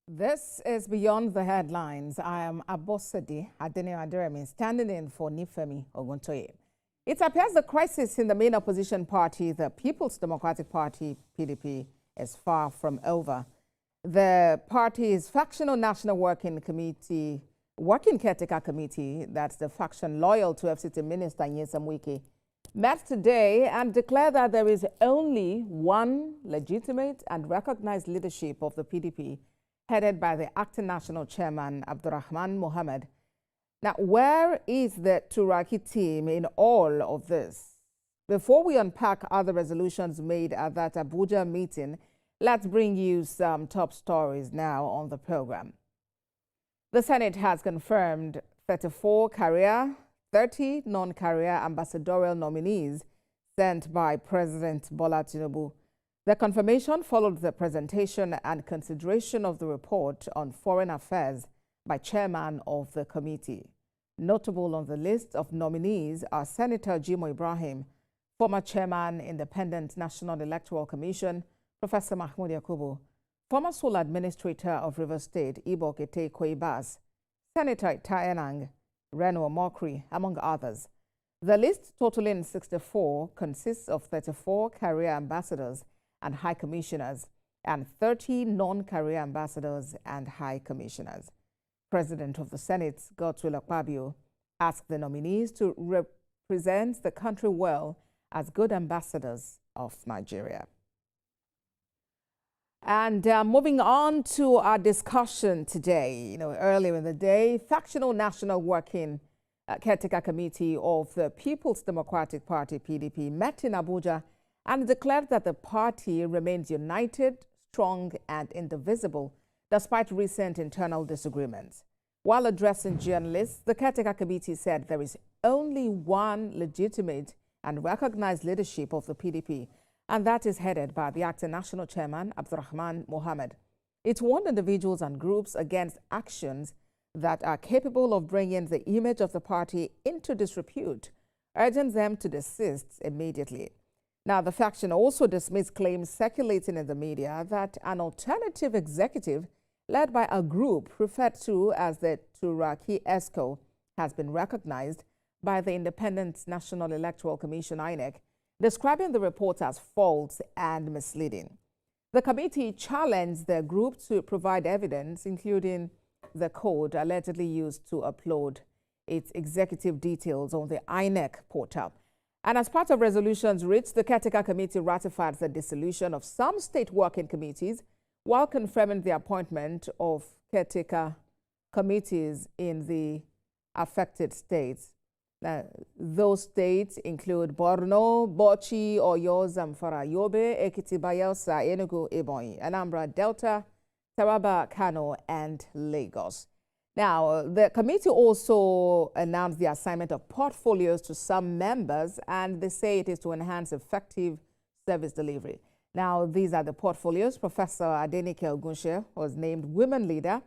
This is Beyond the Headlines. I am Abosadi Adene Aderemi, standing in for Nifemi Oguntoye. It appears the crisis in the main opposition party, the People's Democratic Party, PDP, is far from over. The party's Factional National Working Caretaker Committee, that's the faction loyal to FCT Minister Nyesom Wike, met today and declared that there is only one legitimate and recognized leadership of the PDP, headed by the acting national chairman, Abdurrahman Mohammed. Now, where is the Turaki team in all of this? Before we unpack other resolutions made at that Abuja meeting, let's bring you some top stories now on the program. The Senate has confirmed 34 career, 30 non-career ambassadorial nominees sent by President Bola Tinubu. The confirmation followed the presentation and consideration of the report on foreign affairs by chairman of the committee. Notable on the list of nominees are Senator Jimo Ibrahim, former chairman, Independent National Electoral Commission, Professor Mahmoud Yakubu, former sole administrator of Rivers State, Ibo Kete Koibas, Senator Taenang, Reno Mokri, among others. The list, totaling 64, consists of 34 career ambassadors and high commissioners and 30 non-career ambassadors and high commissioners. President of the Senate, Godswill Akpabio, asked the nominees to represent the country well as good ambassadors of Nigeria. And moving on to our discussion today, earlier in the day, Factional National Working Caretaker Committee of the People's Democratic Party, PDP, met in Abuja and declared that the party remains united, strong, and indivisible despite recent internal disagreements. While addressing journalists, the Caretaker Committee said there is only one legitimate and recognized leadership of the PDP, and that is headed by the acting national chairman, Abdurrahman Mohammed. It warned individuals and groups against actions that are capable of bringing the image of the party into disrepute, urging them to desist immediately. Now, the faction also dismissed claims circulating in the media that an alternative executive led by a group referred to as the Turaki ESCO has been recognized by the Independent National Electoral Commission, INEC, describing the report as false and misleading. The committee challenged the group to provide evidence, including the code allegedly used to upload its executive details on the INEC portal. And as part of resolutions reached, the Caretaker Committee ratified the dissolution of some state working committees while confirming the appointment of caretaker committees in the affected states. Those states include Borno, Bauchi, Oyo, Zamfara, Yobe, Ekiti, Bayelsa, Enugu, Ebonyi, Anambra, Delta, Taraba, Kano, and Lagos. Now, the committee also announced the assignment of portfolios to some members, and they say it is to enhance effective service delivery. Now, these are the portfolios. Professor Adenike Ogunshe was named Women Leader.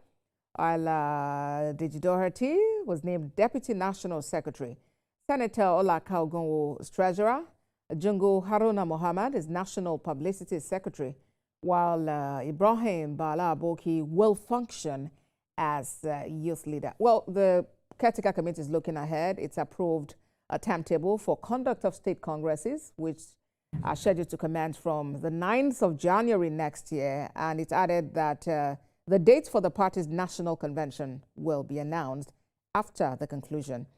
Ala Dejidoherty was named Deputy National Secretary. Senator Olaka Ogunwo is Treasurer. Jungo Haruna Mohammed is National Publicity Secretary, while Ibrahim Bala Aboki will function as youth leader. Well, the Caretaker Committee is looking ahead. It's approved a timetable for conduct of state congresses, which are scheduled to commence from the 9th of January next year. And it added that the dates for the party's national convention will be announced after the conclusion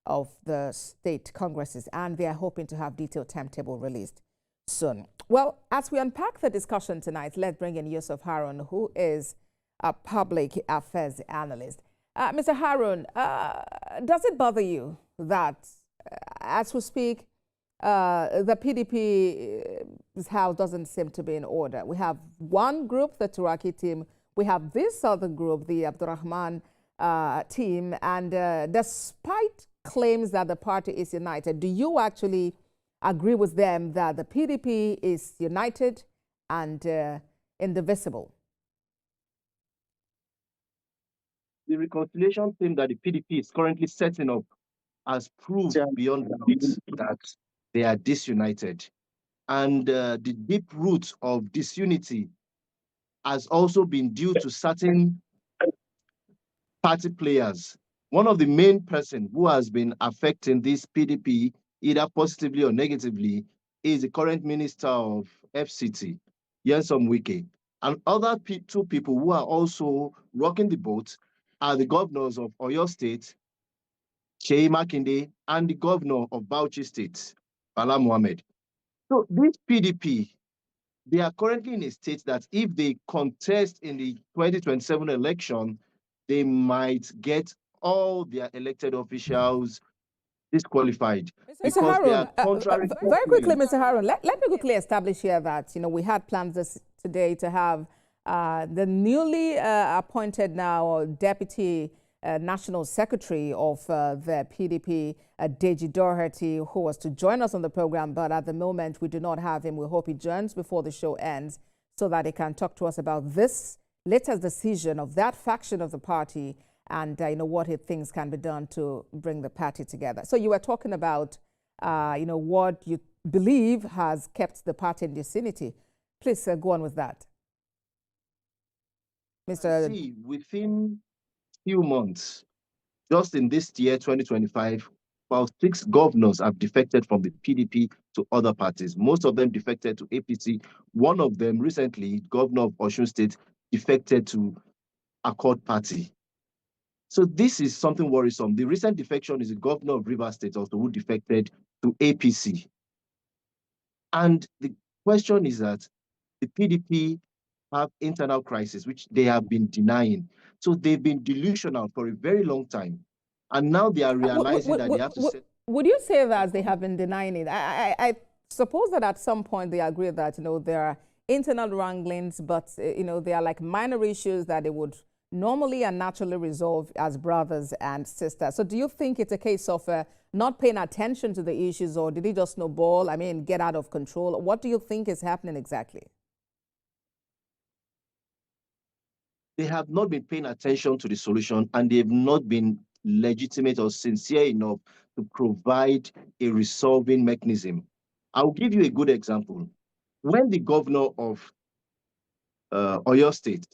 of the state congresses. And they are hoping to have detailed timetable released soon. Well, as we unpack the discussion tonight, let's bring in Yusuf Harun, who is a public affairs analyst. Mr. Harun, does it bother you that, as we speak, the PDP's house doesn't seem to be in order? We have one group, the Turaki team. We have this other group, the Abdurrahman team. And despite claims that the party is united, do you actually agree with them that the PDP is united and indivisible? The reconciliation team that the PDP is currently setting up has proved beyond doubt that they are disunited. And the deep roots of disunity has also been due to certain party players. One of the main person who has been affecting this PDP, either positively or negatively, is the current Minister of FCT, Nyesom Wike. And other two people who are also rocking the boat are the governors of Oyo State, Sheyi Makinde, and the governor of Bauchi State, Bala Mohammed. So this PDP, they are currently in a state that if they contest in the 2027 election, they might get all their elected officials disqualified. Mr. Harun, very quickly, Mr. Harun, let me quickly establish here that, we had plans today to have the newly appointed now Deputy National Secretary of the PDP, Deji Doherty, who was to join us on the program, but at the moment we do not have him. We hope he joins before the show ends so that he can talk to us about this latest decision of that faction of the party and what he thinks can be done to bring the party together. So you were talking about what you believe has kept the party in vicinity. Please go on with that, Mr. See, within few months, just in this year, 2025, about 6 governors have defected from the PDP to other parties. Most of them defected to APC. One of them recently, Governor of Osun State, defected to Accord Party. So this is something worrisome. The recent defection is the governor of Rivers State also who defected to APC. And the question is that the PDP have internal crisis, which they have been denying. So they've been delusional for a very long time. And now they are realizing that they have to set... Would you say that they have been denying it? I suppose that at some point they agree that, there are internal wranglings, but, they are like minor issues that they would normally and naturally resolve as brothers and sisters. So do you think it's a case of not paying attention to the issues, or did it just snowball, get out of control? What do you think is happening exactly? They have not been paying attention to the solution, and they have not been legitimate or sincere enough to provide a resolving mechanism. I'll give you a good example. When the governor of Oyo State,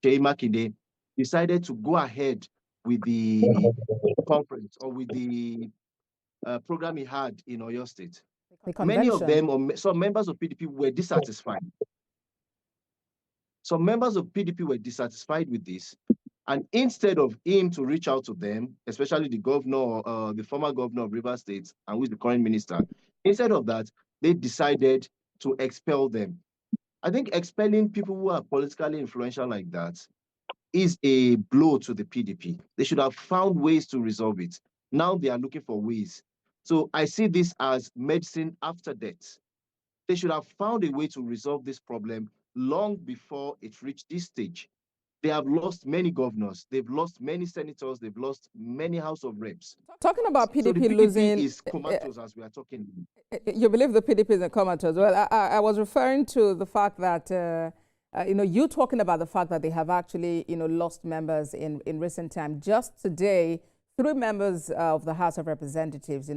Sheyi Makinde, decided to go ahead with the conference or with the program he had in Oyo State, many of them, or some members of PDP, were dissatisfied. Some members of PDP were dissatisfied with this, and instead of him to reach out to them, especially the governor, the former governor of Rivers State, and who is the current minister, instead of that, they decided to expel them. I think expelling people who are politically influential like that is a blow to the PDP. They should have found ways to resolve it. Now they are looking for ways. So I see this as medicine after death. They should have found a way to resolve this problem long before it reached this stage. They have lost many governors, they've lost many senators, they've lost many House of Reps. Talking about PDP, so the PDP losing is comatose as we are talking. You believe the PDP is in comatose? Well, I was referring to the fact that you talking about the fact that they have actually lost members in recent time. Just today, 3 members of the House of Representatives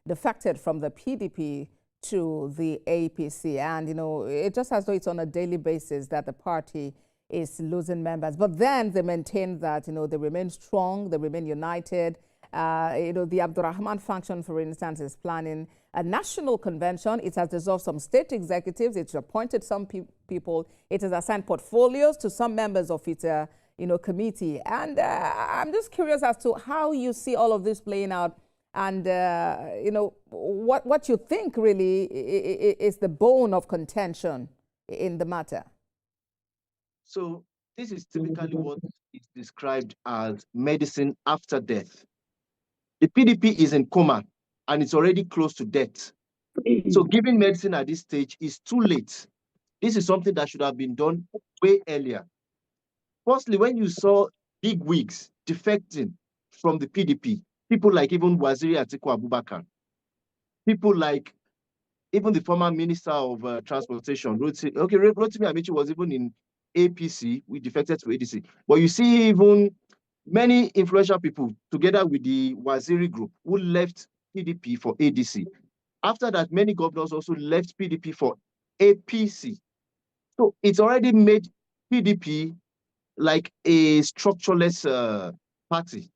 defected from the PDP to the APC, and it just as though it's on a daily basis that the party is losing members. But then they maintain that they remain strong, they remain united. The Abdurrahman faction, for instance, is planning a national convention. It has dissolved some state executives. It's appointed some people. It has assigned portfolios to some members of its committee. And I'm just curious as to how you see all of this playing out, and what you think really is the bone of contention in the matter. So this is typically what is described as medicine after death. The PDP is in coma and it's already close to death. So giving medicine at this stage is too late. This is something that should have been done way earlier. Firstly, when you saw big wigs defecting from the PDP, people like even Waziri Atiku Abubakar, people like even the former Minister of Transportation, Rotimi Amici was even in APC, we defected to ADC. But you see even many influential people together with the Waziri group who left PDP for ADC. After that, many governors also left PDP for APC. So it's already made PDP like a structureless party.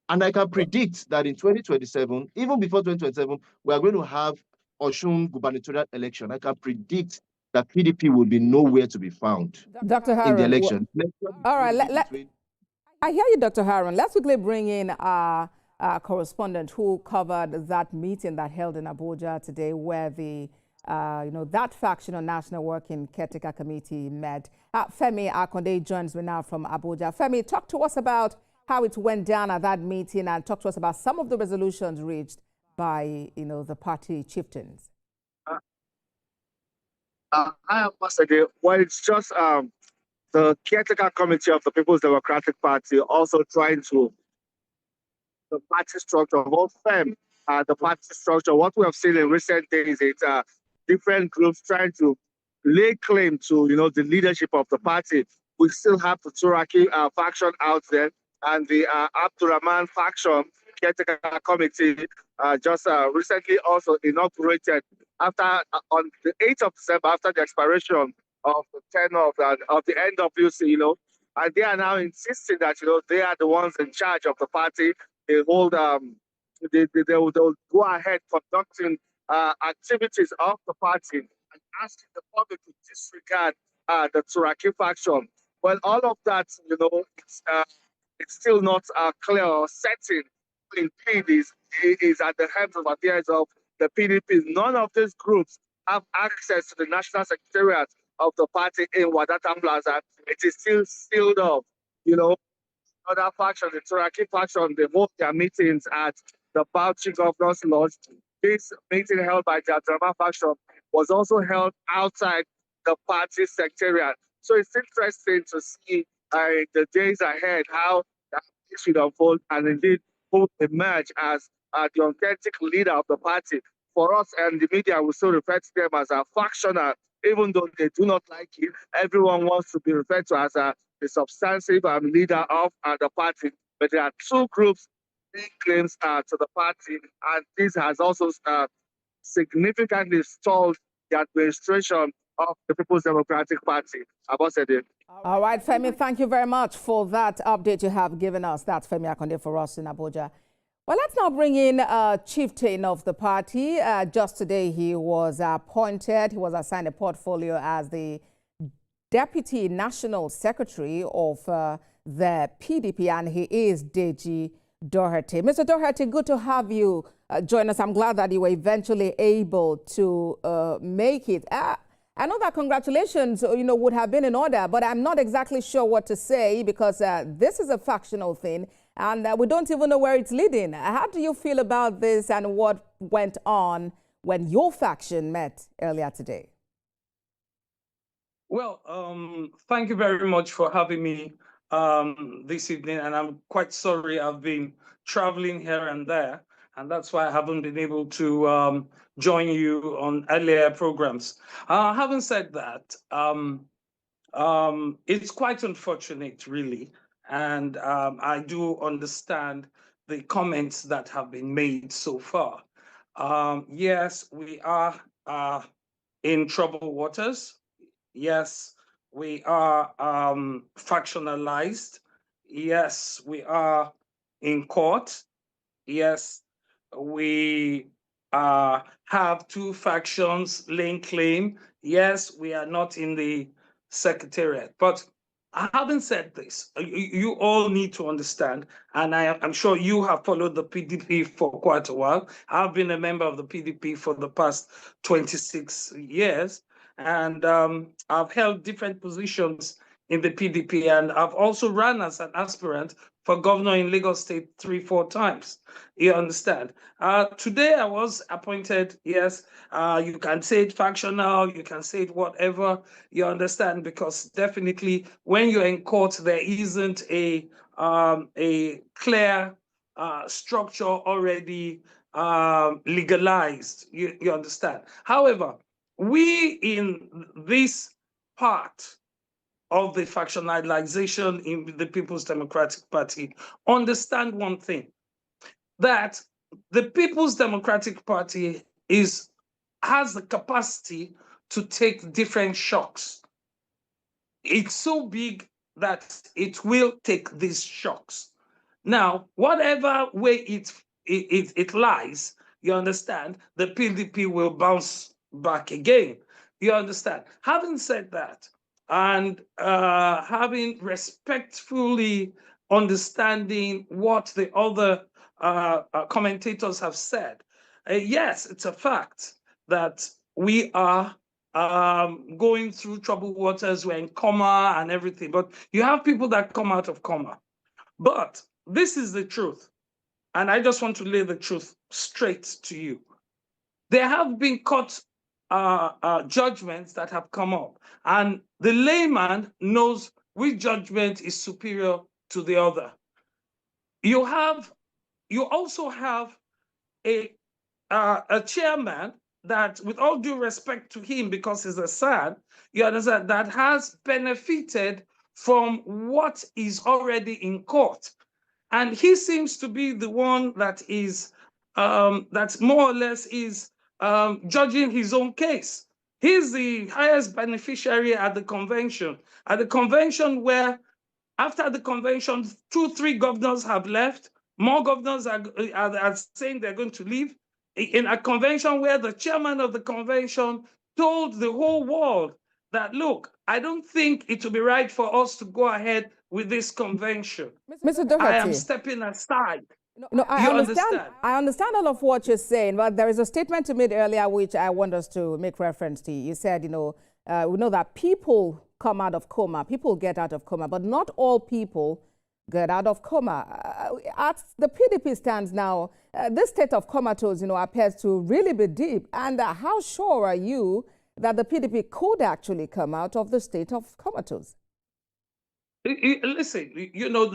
And I can predict that in 2027, even before 2027, we are going to have Osun gubernatorial election. I can predict that PDP will be nowhere to be found Dr. in the Harun, election. all right, I hear you, Dr. Harun. Let's quickly bring in our correspondent who covered that meeting that held in Abuja today, where the that factional National Working Caretaker Committee met. Femi Akonde joins me now from Abuja. Femi, talk to us about how it went down at that meeting and talk to us about some of the resolutions reached by the party chieftains. Hi, Ambassador. Well, it's just the caretaker committee of the People's Democratic Party also trying to the party structure, both them, the party structure. What we have seen in recent days is different groups trying to lay claim to the leadership of the party. We still have the Turaki faction out there, and the Abdurrahman faction caretaker committee just recently also inaugurated after on the 8th of December, after the expiration of the tenure of the NWC, and they are now insisting that they are the ones in charge of the party. They hold they'll go ahead conducting activities of the party and asking the public to disregard the Turaki faction. Well, all of that, it's still not clear or certain who indeed is at the head of affairs of the PDP. None of these groups have access to the national secretariat of the party in Wadata Plaza. It is still sealed up, Other faction, the Turaki faction, they hold their meetings at the Bauchi Governor's Lodge. This meeting held by the Abdurrahman faction was also held outside the party secretariat. So it's interesting to see the days ahead how this should unfold and indeed who emerge as the authentic leader of the party. For us and the media, we still refer to them as a factional, even though they do not like it. Everyone wants to be referred to as the substantive leader of the party. But there are two groups making claims to the party, and this has also significantly stalled the administration of the People's Democratic Party. Ambassador. All right, Femi, thank you very much for that update you have given us. That's Femi Akonde for us in Abuja. Well, let's now bring in a chieftain of the party. Just today, he was appointed. He was assigned a portfolio as the Deputy National Secretary of the PDP, and he is Deji Doherty. Mr. Doherty, good to have you join us. I'm glad that you were eventually able to make it. I know that congratulations, would have been in order, but I'm not exactly sure what to say because this is a factional thing and we don't even know where it's leading. How do you feel about this and what went on when your faction met earlier today? Well, thank you very much for having me this evening, and I'm quite sorry I've been traveling here and there, and that's why I haven't been able to join you on earlier programs. Having said that, it's quite unfortunate, really, and I do understand the comments that have been made so far. Yes, we are in troubled waters. Yes, we are factionalized. Yes, we are in court. Yes, we have two factions laying claim. Yes, we are not in the secretariat. But having said this, you all need to understand, and I'm sure you have followed the PDP for quite a while. I've been a member of the PDP for the past 26 years. And I've held different positions in the PDP, and I've also run as an aspirant for governor in Lagos State 3-4 times. You understand? Today I was appointed, yes, you can say it factional, you can say it whatever, you understand, because definitely when you're in court, there isn't a clear structure already legalized, you understand? However, we in this part of the factionalization in the People's Democratic Party understand one thing, that the People's Democratic Party has the capacity to take different shocks. it's so big that it will take these shocks. Now, whatever way it lies, you understand, the PDP will bounce back again. You understand? Having said that, and having respectfully understanding what the other commentators have said, yes, it's a fact that we are going through troubled waters, we're in coma and everything, but you have people that come out of coma. But this is the truth, and I just want to lay the truth straight to you. There have been court judgments that have come up, and the layman knows which judgment is superior to the other. You also have a chairman that, with all due respect to him, because he's a son, you understand, that has benefited from what is already in court. And he seems to be the one that is, that more or less is judging his own case. He's the highest beneficiary at the convention where, after the convention, 2-3 governors have left. More governors are saying they're going to leave. In a convention where the chairman of the convention told the whole world that, look, I don't think it will be right for us to go ahead with this convention. Mr. Doherty, I am stepping aside. No, I understand all of what you're saying, but there is a statement you made earlier which I want us to make reference to. You said, we know that people come out of coma, people get out of coma, but not all people get out of coma. As the PDP stands now, this state of comatose, appears to really be deep. And how sure are you that the PDP could actually come out of the state of comatose? Listen,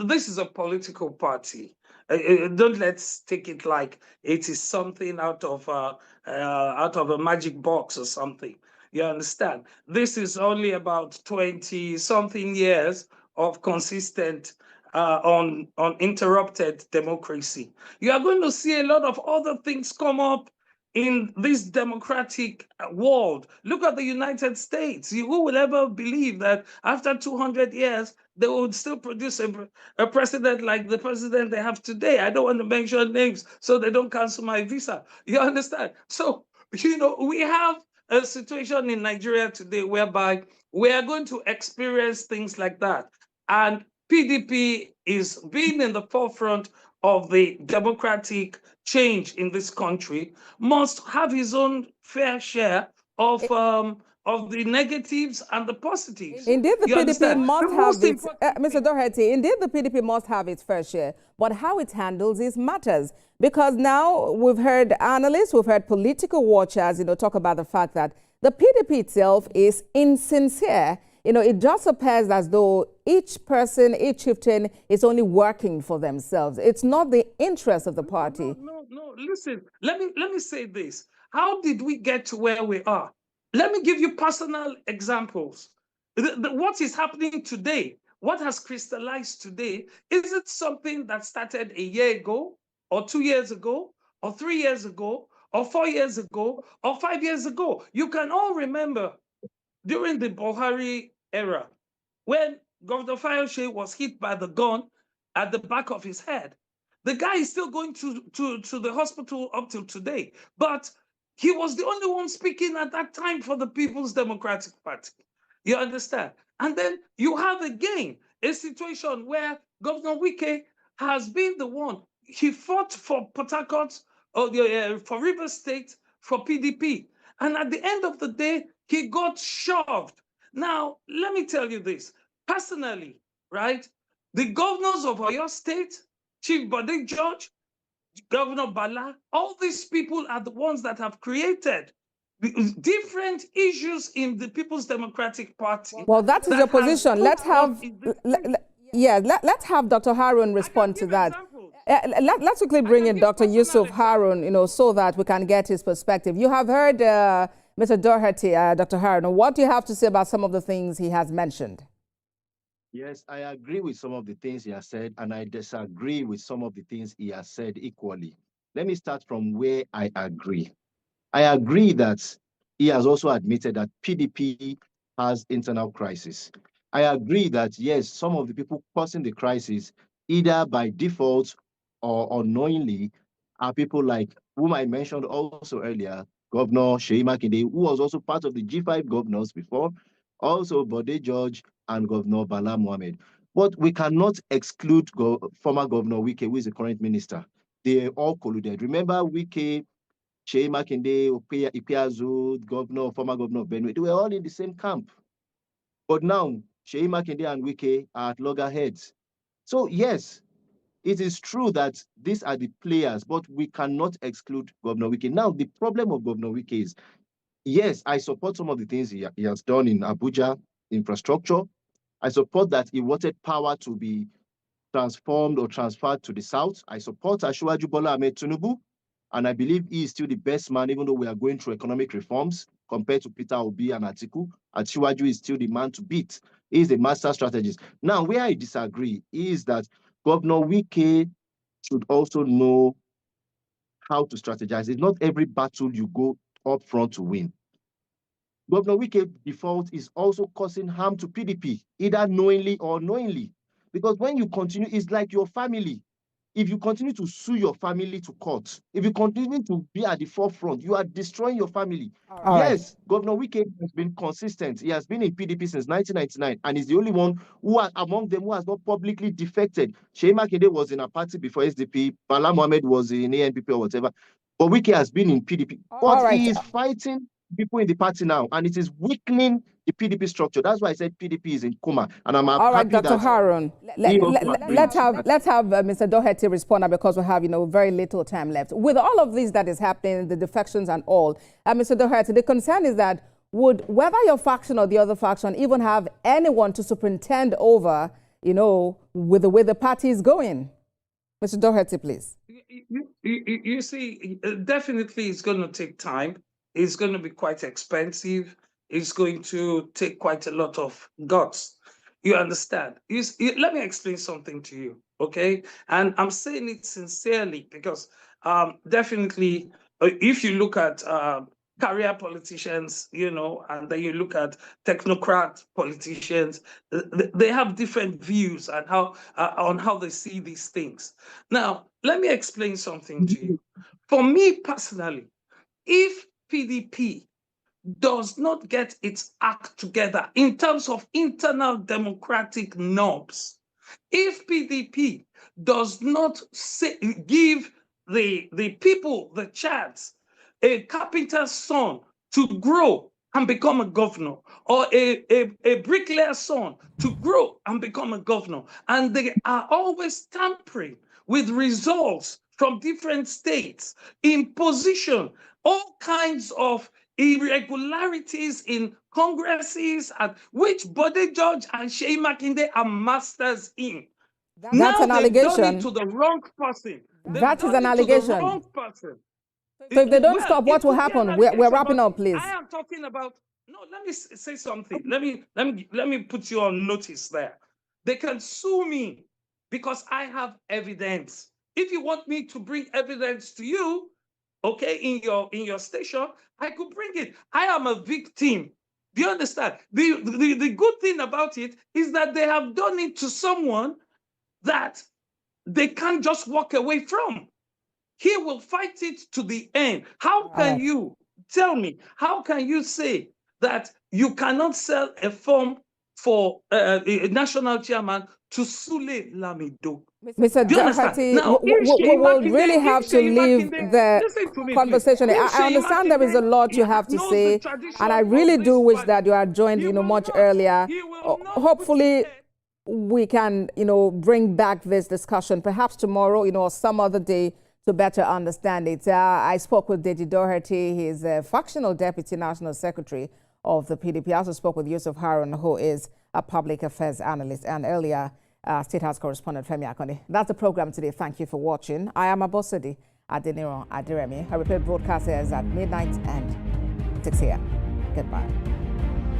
this is a political party. Don't let's take it like it is something out of a magic box or something. You understand? This is only about 20-something years of consistent, uninterrupted democracy. You are going to see a lot of other things come up in this democratic world. Look at the United States. Who would ever believe that after 200 years, they would still produce a president like the president they have today? I don't want to mention names so they don't cancel my visa. You understand? So, we have a situation in Nigeria today whereby we are going to experience things like that. And PDP is being in the forefront of the democratic change in this country, must have his own fair share of the negatives and the positives. Indeed, the PDP must have its, Mr. Doherty, indeed the PDP must have its fair share, but how it handles it matters. Because now we've heard analysts, we've heard political watchers, talk about the fact that the PDP itself is insincere. It just appears as though each person, each chieftain is only working for themselves. It's not the interest of the party. No. Listen, let me say this. How did we get to where we are? Let me give you personal examples. What is happening today, what has crystallized today, is it something that started a year ago, or 2 years ago, or 3 years ago, or 4 years ago, or 5 years ago? You can all remember during the Buhari era, when Governor Fayose was hit by the gun at the back of his head. The guy is still going to the hospital up till today, but he was the only one speaking at that time for the People's Democratic Party. You understand? And then you have again a situation where Governor Wike has been the one. He fought for Port Harcourt, for Rivers State, for PDP. And at the end of the day, he got shoved. Now, let me tell you this. Personally, right? The governors of Oyo State, Chief Bode George, Governor Bala, all these people are the ones that have created different issues in the People's Democratic Party. Well, that is your position. Let's have Dr. Harun respond to that. Let's quickly bring in Dr. Yusuf Harun, so that we can get his perspective. You have heard Mr. Doherty, Dr. Harun. What do you have to say about some of the things he has mentioned? Yes, I agree with some of the things he has said, and I disagree with some of the things he has said equally. Let me start from where I agree. I agree that he has also admitted that PDP has internal crisis. I agree that, yes, some of the people causing the crisis, either by default or unknowingly, are people like whom I mentioned also earlier, Governor Seyi Makinde, who was also part of the G5 governors before, also Bode George and Governor Bala Mohammed. But we cannot exclude former Governor Wike, who is the current minister. They all colluded. Remember Wike, Seyi Makinde, Ipiazu, former governor of Benue, they were all in the same camp. But now, Seyi Makinde and Wike are at loggerheads. So yes, it is true that these are the players, but we cannot exclude Governor Wike. Now, the problem of Governor Wike is, yes, I support some of the things he has done in Abuja infrastructure. I support that he wanted power to be transformed or transferred to the south. I support Asiwaju Bola Ahmed Tinubu, and I believe he is still the best man, even though we are going through economic reforms compared to Peter Obi and Atiku. Asiwaju is still the man to beat. He is the master strategist. Now, where I disagree is that Governor Wike should also know how to strategize. It's not every battle you go up front to win. Governor Wike default is also causing harm to PDP, either knowingly or unknowingly. Because when you continue, it's like your family. If you continue to sue your family to court, if you continue to be at the forefront, you are destroying your family. Yes, Governor Wike has been consistent. He has been in PDP since 1999, and he's the only one who are among them who has not publicly defected. Seyi Makinde was in a party before SDP, Bala Mohammed was in ANPP or whatever, but Wike has been in PDP. But he is fighting people in the party now, and it is weakening the PDP structure. That's why I said PDP is in coma, and I'm all right, happy Dr. Harun. Let's have Mr. Doherty respond because we have very little time left. With all of this that is happening, the defections and all, Mr. Doherty, the concern is that whether your faction or the other faction even have anyone to superintend over, with the way the party is going. Mr. Doherty, please. You see, definitely it's going to take time. It's going to be quite expensive. It's going to take quite a lot of guts. You understand? Let me explain something to you, okay? And I'm saying it sincerely because definitely, if you look at career politicians, and then you look at technocrat politicians, they have different views on how they see these things. Now, let me explain something to you. For me personally, if PDP does not get its act together in terms of internal democratic norms, if PDP does not give the people the chance, a carpenter's son to grow and become a governor, or a bricklayer's son to grow and become a governor, and they are always tampering with results from different states, in position, all kinds of irregularities in congresses, and which Bode George and Seyi Makinde are masters in. That's an allegation. They've done it to the wrong person. That is an allegation. The wrong person. So if they don't stop, what will happen? We're wrapping up, please. I am talking about. No, let me say something. Let me put you on notice there. They can sue me because I have evidence. If you want me to bring evidence to you, okay, in your station, I could bring it. I am a victim. Do you understand? The good thing about it is that they have done it to someone that they can't just walk away from. He will fight it to the end. How can you tell me? How can you say that you cannot sell a form for a national chairman to Sule Lamido? Mr. Doherty, we will really have to leave the conversation. I understand there is a lot you have to say, and I really do wish that you had joined, much earlier. Hopefully, we can, bring back this discussion, perhaps tomorrow, or some other day, to better understand it. I spoke with Deji Doherty. He's a factional deputy national secretary of the PDP. I also spoke with Yusuf Harun, who is a public affairs analyst, and earlier, State House correspondent Femi Akande. That's the program today. Thank you for watching. I am Abosedi Adeniro Adiremi. Her repeat broadcast is at midnight and 6 a.m. Goodbye.